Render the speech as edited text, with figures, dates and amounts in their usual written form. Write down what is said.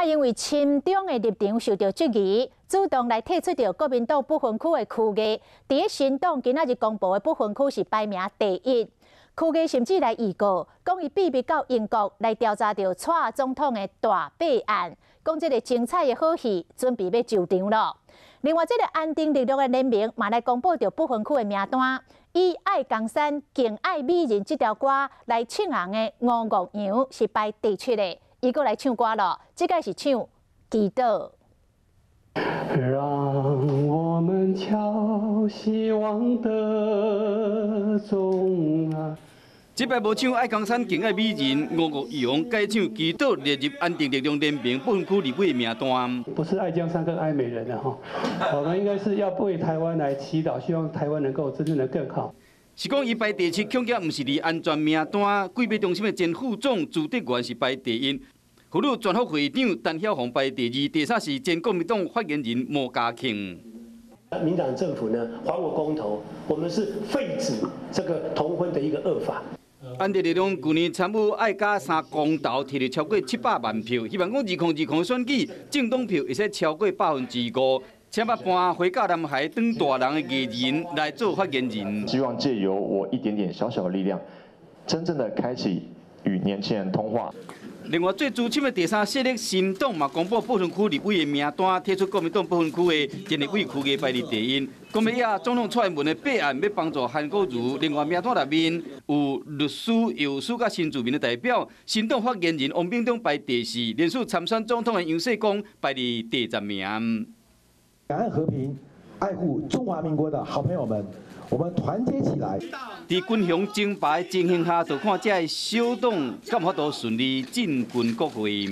因为亲中的立场受到质疑，主动来退出到国民党不分区的区议。伫新党今仔日公布的不分区是排名第1，区议甚至来预告，讲伊秘密到英国来调查到蔡总统的大弊案，讲这个精彩的好戏准备要上场了。另外，这个安定力量的联名嘛来公布到不分区的名单，以《爱江山更爱美人》这条歌来唱红的吴岳阳是排第7的。 伊过来唱歌了，这个是唱《祈祷》。让我们敲希望的钟啊！这摆无唱《爱江山更爱美人》，吴岳阳改唱《祈祷》列入安定力量联名不分区立委名单。不是爱江山更爱美人的哈，我们应该是要为台湾来祈祷，希望台湾能够真正的更好。 是讲伊排第7，恐惊毋是伫安全名单，贵别中心的前副总朱德元是排第1，妇女全福会长陈晓红排第2，第3是前国民党发言人莫家庆。民党政府呢，还我公投，我们是废止这个同婚的一个恶法。安定力量去年参与爱家3公投，摕到超过700万票，希望讲2020选举政党票会使超过5%。 请把搬回到南海当大人的艺人来做发言人，希望借由我一点点小小的力量，真正的开启与年轻人通话。另外，最资深的第3势力新党嘛，公布不分区立委的名单，提出国民党不分区的前立委区议排列第1。国民党总统蔡英文的备案要帮助韩国瑜，另外名单内面有律师、药师甲新住民的代表。新党发言人王炳忠排第4，连续参选总统的杨世光排伫第10名。 两岸和平，爱护中华民国的好朋友们，我们团结起来。伫军雄争霸的情形下，就看这小党敢有法度顺利进军国会。